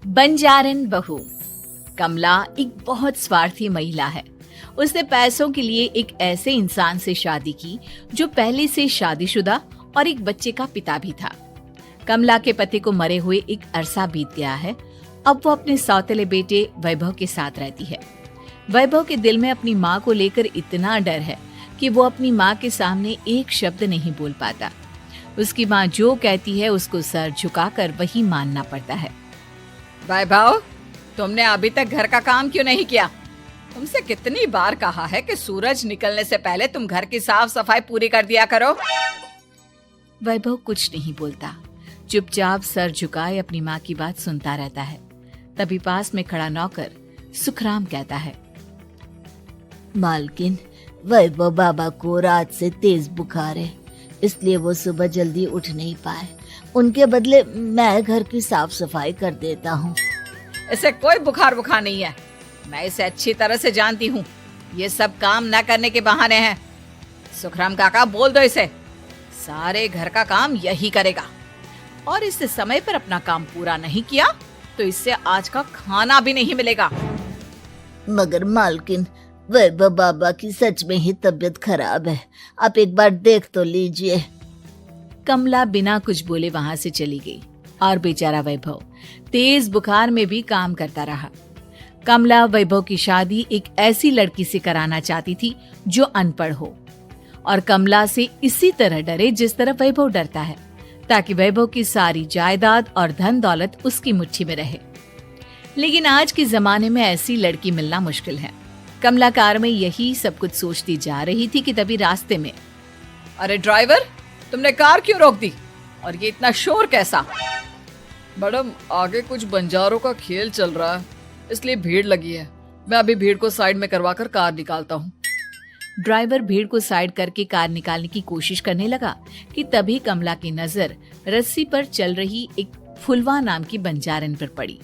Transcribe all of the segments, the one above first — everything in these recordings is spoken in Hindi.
बंजारन बहू। कमला एक बहुत स्वार्थी महिला है। उसने पैसों के लिए एक ऐसे इंसान से शादी की जो पहले से शादीशुदा और एक बच्चे का पिता भी था। कमला के पति को मरे हुए एक अरसा बीत गया है। अब वो अपने सौतेले बेटे वैभव के साथ रहती है। वैभव के दिल में अपनी माँ को लेकर इतना डर है कि वो अपनी माँ के सामने एक शब्द नहीं बोल पाता। उसकी माँ जो कहती है उसको सर झुकाकर वही मानना पड़ता है। वैभव, तुमने अभी तक घर का काम क्यों नहीं किया? तुमसे कितनी बार कहा है कि सूरज निकलने से पहले तुम घर की साफ सफाई पूरी कर दिया करो। वैभव कुछ नहीं बोलता, चुपचाप सर झुकाए अपनी माँ की बात सुनता रहता है। तभी पास में खड़ा नौकर सुखराम कहता है, मालकिन, वैभव बाबा को रात से तेज बुखार है, इसलिए वो सुबह जल्दी उठ नहीं पाए। उनके बदले मैं घर की साफ सफाई कर देता हूँ। इसे कोई बुखार नहीं है। मैं इसे अच्छी तरह से जानती हूँ। ये सब काम न करने के बहाने हैं। सुखराम काका, बोल दो इसे, सारे घर का काम यही करेगा। और इससे समय पर अपना काम पूरा नहीं किया तो इससे आज का खाना भी नहीं मिलेगा। मगर मालकिन, वैभव बाबा की सच में ही तबीयत खराब है, आप एक बार देख तो लीजिए। कमला बिना कुछ बोले वहां से चली गई और बेचारा वैभव तेज बुखार में भी काम करता रहा। कमला वैभव की शादी एक ऐसी लड़की से कराना चाहती थी जो अनपढ़ हो और कमला से इसी तरह डरे जिस तरह वैभव डरता है, ताकि वैभव की सारी जायदाद और धन दौलत उसकी मुट्ठी में रहे। लेकिन आज के जमाने में ऐसी लड़की मिलना मुश्किल है। कमला कार में यही सब कुछ सोचती जा रही थी कि तभी रास्ते में, अरे ड्राइवर, तुमने कार क्यों रोक दी? और ये इतना शोर कैसा? मैडम, आगे कुछ बंजारों का खेल चल रहा है, इसलिए भीड़ लगी है। मैं अभी भीड़ को साइड में करवाकर कार निकालता हूँ। ड्राइवर भीड़ को साइड करके कार निकालने की कोशिश करने लगा कि तभी कमला की नजर रस्सी पर चल रही एक फुलवा नाम की बंजारन पर पड़ी।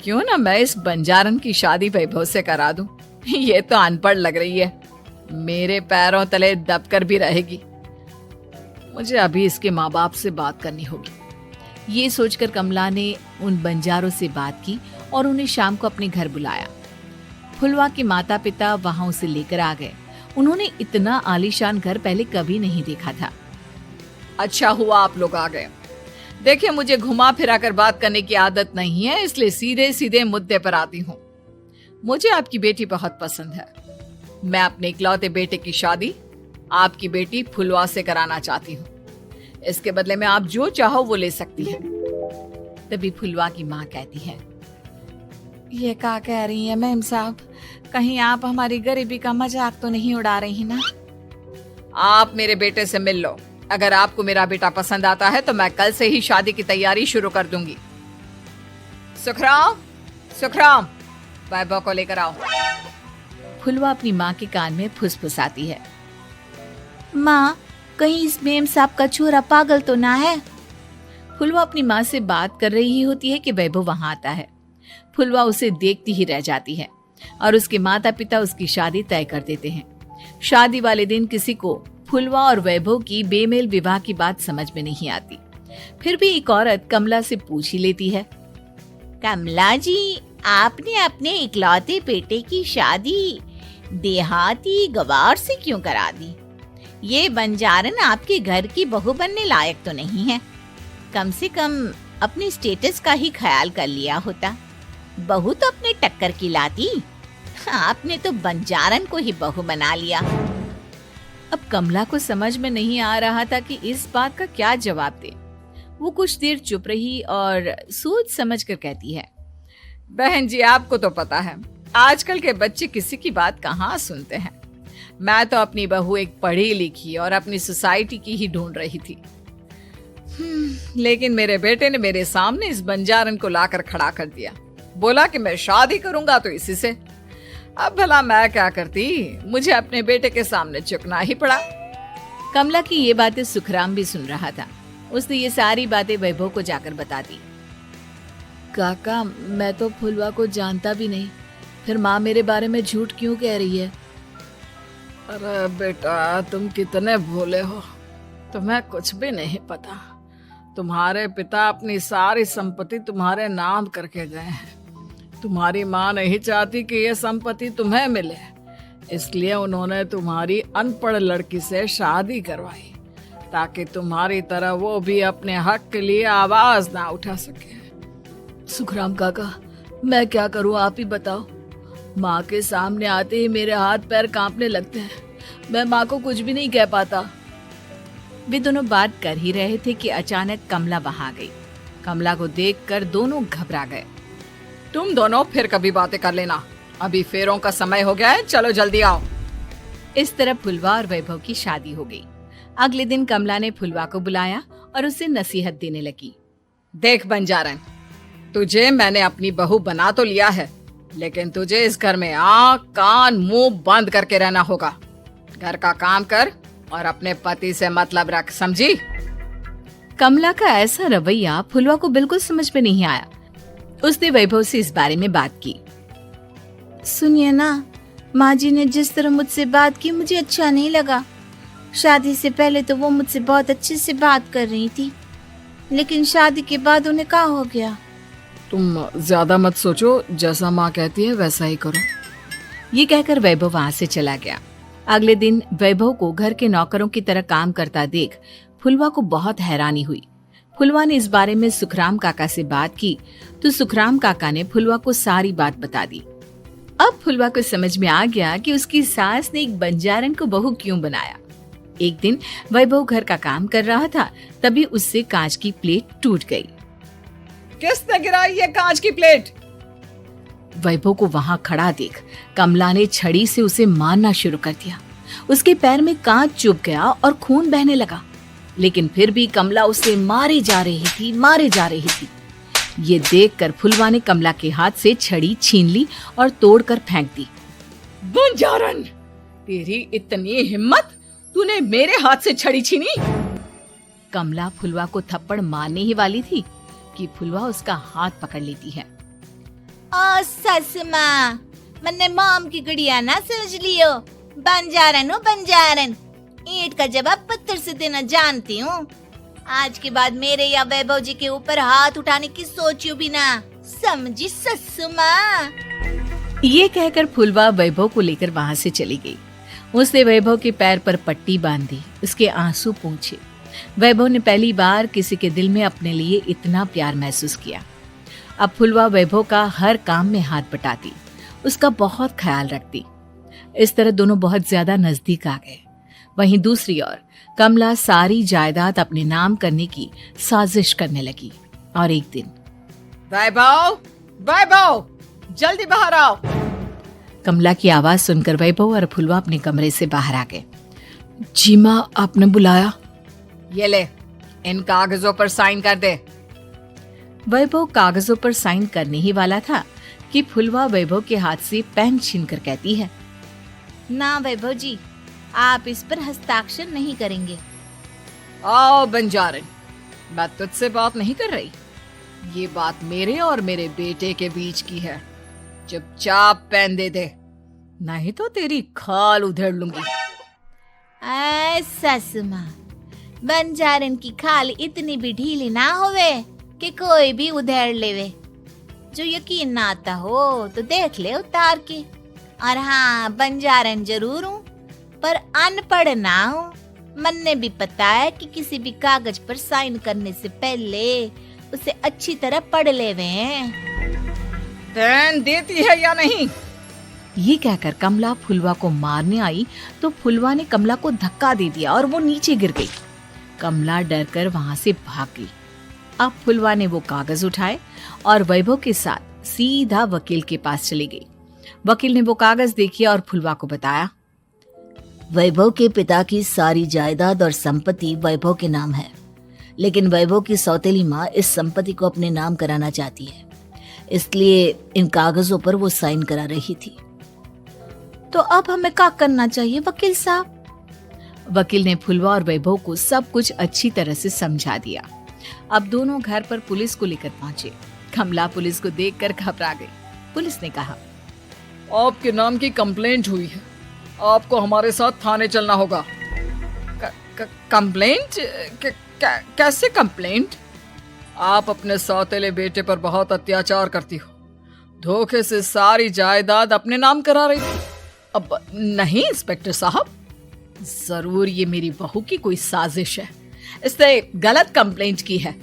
क्यों ना मैं इस बंजारन की शादी वैभव से करा दूं? ये तो अनपढ़ लग रही है, मेरे पैरों तले दबकर भी रहेगी। मुझे अभी इसके माँ बाप से बात करनी होगी। ये सोचकर कमला ने उन बंजारों से बात की और उन्हें शाम को अपने घर बुलाया। फुलवा के माता पिता वहां उसे लेकर आ गए। उन्होंने इतना आलीशान घर पहले कभी नहीं देखा था। अच्छा हुआ आप लोग आ गए। देखिए, मुझे घुमा फिरा कर बात करने की आदत नहीं है, इसलिए सीधे सीधे मुद्दे पर आती हूँ। मुझे आपकी बेटी बहुत पसंद है। मैं अपने इकलौते बेटे की शादी आपकी बेटी फुलवा से कराना चाहती हूँ। इसके बदले में आप जो चाहो वो ले सकती हैं। तभी फुलवा की माँ कहती है, ये क्या कह रही है मैम साहब? कहीं आप हमारी गरीबी का मजाक तो नहीं उड़ा रही ना? आप मेरे बेटे से मिल लो। अगर आपको मेरा बेटा पसंद आता है तो मैं कल से ही शादी की तैयारी शुरू कर दूंगी। सुखराम, वैभव को लेकर आओ। फुलवा अपनी माँ के कान में फुसफुसाती है, माँ, कहीं इस मेम साहब का छोरा पागल तो ना है? फुलवा अपनी माँ से बात कर रही होती है कि वैभव वहां आता है। फुलवा उसे देखती ही रह जाती है और उसके माता पिता उसकी शादी तय कर देते हैं। शादी वाले दिन किसी को फुलवा और वैभव की बेमेल विवाह की बात समझ में नहीं आती। फिर भी एक औरत कमला से पूछ ही लेती है, कमला जी, आपने अपने इकलौते बेटे की शादी देहाती गवार से क्यों करा दी? ये बंजारन आपके घर की बहू बनने लायक तो नहीं है। कम से कम अपने स्टेटस का ही ख्याल कर लिया होता। बहू तो अपने टक्कर की लाती, आपने तो बंजारन को ही बहू बना लिया। अब कमला को समझ में नहीं आ रहा था कि इस बात का क्या जवाब दे। वो कुछ देर चुप रही और सोच समझ कर कहती है, बहन जी, आपको तो पता है आजकल के बच्चे किसी की बात कहाँ सुनते हैं। मैं तो अपनी बहू एक पढ़ी लिखी और अपनी सोसाइटी की ही ढूंढ रही थी। लेकिन मेरे बेटे ने मेरे सामने इस बंजारन को लाकर खड़ा कर दिया। बोला कि मैं शादी करूंगा तो इसी से। अब भला मैं क्या करती? मुझे अपने बेटे के सामने झुकना ही पड़ा। कमला की ये बातें सुखराम भी सुन रहा था। उसने ये सारी बातें वैभव को जाकर बता दी। काका, मैं तो फुलवा को जानता भी नहीं, फिर माँ मेरे बारे में झूठ क्यों कह रही है? अरे बेटा, तुम कितने भोले हो, तुम्हें कुछ भी नहीं पता। तुम्हारे पिता अपनी सारी संपत्ति तुम्हारे नाम करके गए हैं। तुम्हारी माँ नहीं चाहती कि ये संपत्ति तुम्हें मिले, इसलिए उन्होंने तुम्हारी अनपढ़ लड़की से शादी करवाई ताकि तुम्हारी तरह वो भी अपने हक के लिए आवाज ना उठा सके। सुखराम काका, मैं क्या करूं, आप ही बताओ। माँ के सामने आते ही मेरे हाथ पैर कांपने लगते हैं। मैं माँ को कुछ भी नहीं कह पाता। वे दोनों बात कर ही रहे थे कि अचानक कमला वहां आ गई। कमला को देखकर दोनों घबरा गए। तुम दोनों फिर कभी बातें कर लेना, अभी फेरों का समय हो गया है, चलो जल्दी आओ। इस तरह फुलवा और वैभव की शादी हो गई। अगले दिन कमला ने फुलवा को बुलाया और उसे नसीहत देने लगी। देख बंजारन, तुझे मैंने अपनी बहू बना तो लिया है, लेकिन तुझे इस घर में आँख कान मुंह बंद करके रहना होगा। घर का काम कर और अपने पति से मतलब रख, समझी? कमला का ऐसा रवैया फुलवा को बिल्कुल समझ में नहीं आया। उसने वैभव से इस बारे में बात की। सुनिए ना, माँ जी ने जिस तरह मुझसे बात की मुझे अच्छा नहीं लगा। शादी से पहले तो वो मुझसे बहुत अच्छे से बात कर रही थी, लेकिन शादी के बाद उन्हें क्या हो गया? तुम ज्यादा मत सोचो, जैसा माँ कहती है वैसा ही करो। ये कहकर वैभव वहां से चला गया। अगले दिन वैभव को घर के नौकरों की तरह काम करता देख फुलवा को बहुत हैरानी हुई। फुलवा ने इस बारे में सुखराम काका से बात की तो सुखराम काका ने फुलवा को सारी बात बता दी। अब फुलवा को समझ में आ गया कि उसकी सास ने एक बंजारन को बहू क्यों बनाया। एक दिन वैभव घर का काम कर रहा था, तभी उससे कांच की प्लेट टूट गई। किसने गिराई ये कांच की प्लेट? वैभव को वहां खड़ा देख कमला ने छड़ी से उसे मारना शुरू कर दिया। उसके पैर में कांच चुभ गया और खून बहने लगा, लेकिन फिर भी कमला उसे मारे जा रही थी। ये देखकर फुलवा ने कमला के हाथ से छड़ी छीन ली और तोड़कर फेंक दी। बंजारन, तेरी इतनी हिम्मत, तूने मेरे हाथ से छड़ी छीनी? कमला फुलवा को थप्पड़ मारने ही वाली थी कि फुलवा उसका हाथ पकड़ लेती है। ओ सस माँ, मैंने मॉम की गुड़िया ना समझ लियो। बंजारन हो बंजारन, ईंट का जवाब पत्थर से देना जानती हूँ। आज के बाद मेरे या वैभव जी के ऊपर हाथ उठाने की सोचियो भी ना, समझी ससु माँ? ये कहकर फुलवा वैभव को लेकर वहां से चली गई। उसने वैभव के पैर पर पट्टी बांधी, उसके आंसू पोंछे। वैभव ने पहली बार किसी के दिल में अपने लिए इतना प्यार महसूस किया। अब फुलवा वैभव का हर काम में हाथ बटाती, उसका बहुत ख्याल रखती। इस तरह दोनों बहुत ज्यादा नजदीक आ गए। वहीं दूसरी ओर कमला सारी जायदाद अपने नाम करने की साजिश करने लगी। और एक दिन, वैभव, वैभव, जल्दी बाहर आओ। कमला की आवाज सुनकर वैभव और फुलवा अपने कमरे से बाहर आ गए। जी माँ, आपने बुलाया? ये ले, इन कागजों पर साइन कर दे। वैभव कागजों पर साइन करने ही वाला था कि फुलवा वैभव के हाथ से पेन छीनकर कहती है, ना वैभव जी, आप इस पर हस्ताक्षर नहीं करेंगे। आओ बंजारन, मैं तुझसे बात नहीं कर रही। ये बात मेरे और मेरे बेटे के बीच की है। चुपचाप पेन दे दे, नहीं तो तेरी खाल उधेड़ लूंगी। ससु माँ, बंजारन की खाल इतनी भी ढीली ना होवे कि कोई भी उधेड़ लेवे। जो यकीन ना आता हो तो देख ले उतार के। और हाँ, बंजारन जरूर हूँ पर अनपढ़ ना हूँ। मन भी पता है कि किसी भी कागज पर साइन करने से पहले उसे अच्छी तरह पढ़ लेवे। पेन देती है या नहीं? ये कहकर कमला फुलवा को मारने आई तो फुलवा ने कमला को धक्का दे दिया और वो नीचे गिर गई। कमला डरकर वहां से भाग गई। अब फुलवा ने वो कागज उठाए और वैभव के साथ सीधा वकील के पास चली गई। वकील ने वो कागज देखे और फुलवा को बताया, वैभव के पिता की सारी जायदाद और संपत्ति वैभव के नाम है, लेकिन वैभव की सौतेली माँ इस संपत्ति को अपने नाम कराना चाहती है, इसलिए इन कागजों पर वो साइन करा रही थी। तो अब हमें क्या करना चाहिए वकील साहब? वकील ने फुलवा और वैभव को सब कुछ अच्छी तरह से समझा दिया। अब दोनों घर पर पुलिस को लेकर पहुंचे। कमला पुलिस को देखकर घबरा गई। पुलिस ने कहा, आपके नाम की कंप्लेंट हुई है, आपको हमारे साथ थाने चलना होगा। कंप्लेंट? कैसे कंप्लेंट? आप अपने सौतेले बेटे पर बहुत अत्याचार करती हो। धोखे से सारी जायदाद अपने नाम करा रही थी। अब नहीं इंस्पेक्टर साहब, जरूर ये मेरी बहू की कोई साजिश है। इसने गलत कंप्लेंट की है।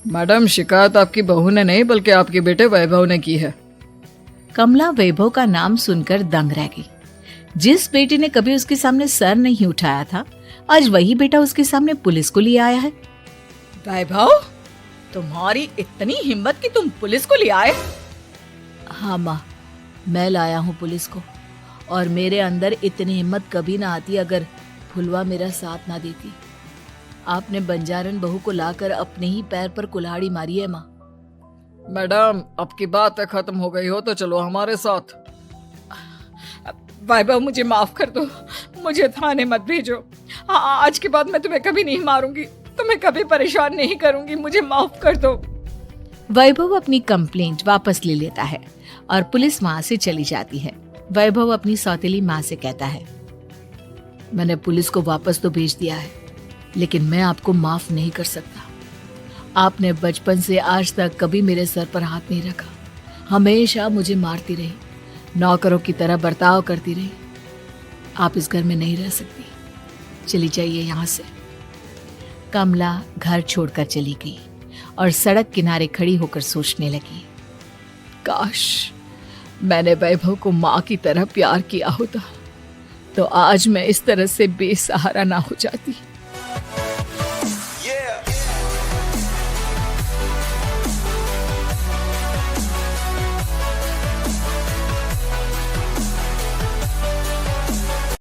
मैडम, शिकायत आपकी बहू ने नहीं बल्कि आपके बेटे वैभव ने की है। कमला वैभव का नाम सुनकर दंग रह गई। जिस बेटे ने कभी उसके सामने सर नहीं उठाया था, आज वही बेटा उसके सामने पुलिस को लिए आया है। वैभव, तुम्हारी इतनी हिम्मत कि तुम पुलिस को ले आए? हाँ माँ, मैं लाया हूँ पुलिस को, और मेरे अंदर इतनी हिम्मत कभी ना आती अगर फुलवा मेरा साथ ना देती। आपने बंजारन बहू को लाकर अपने ही पैर पर कुल्हाड़ी मारी है माँ। मैडम, अब की बात खत्म हो गई हो तो चलो हमारे साथ। वैभव, मुझे माफ कर दो, मुझे थाने मत भेजो। आज के बाद मैं तुम्हें कभी नहीं मारूंगी, तुम्हें कभी परेशान नहीं करूंगी, मुझे माफ कर दो। वैभव अपनी कंप्लेंट वापस ले लेता है और पुलिस वहां से चली जाती है। वैभव अपनी सौतेली माँ से कहता है, मैंने पुलिस को वापस तो भेज दिया है, लेकिन मैं आपको माफ नहीं कर सकता। आपने बचपन से आज तक कभी मेरे सर पर हाथ नहीं रखा, हमेशा मुझे मारती रही, नौकरों की तरह बर्ताव करती रही। आप इस घर में नहीं रह सकती, चली जाइए यहाँ से। कमला घर छोड़कर चली गई और सड़क किनारे खड़ी होकर सोचने लगी, काश मैंने वैभव को माँ की तरह प्यार किया होता तो आज मैं इस तरह से बेसहारा ना हो जाती।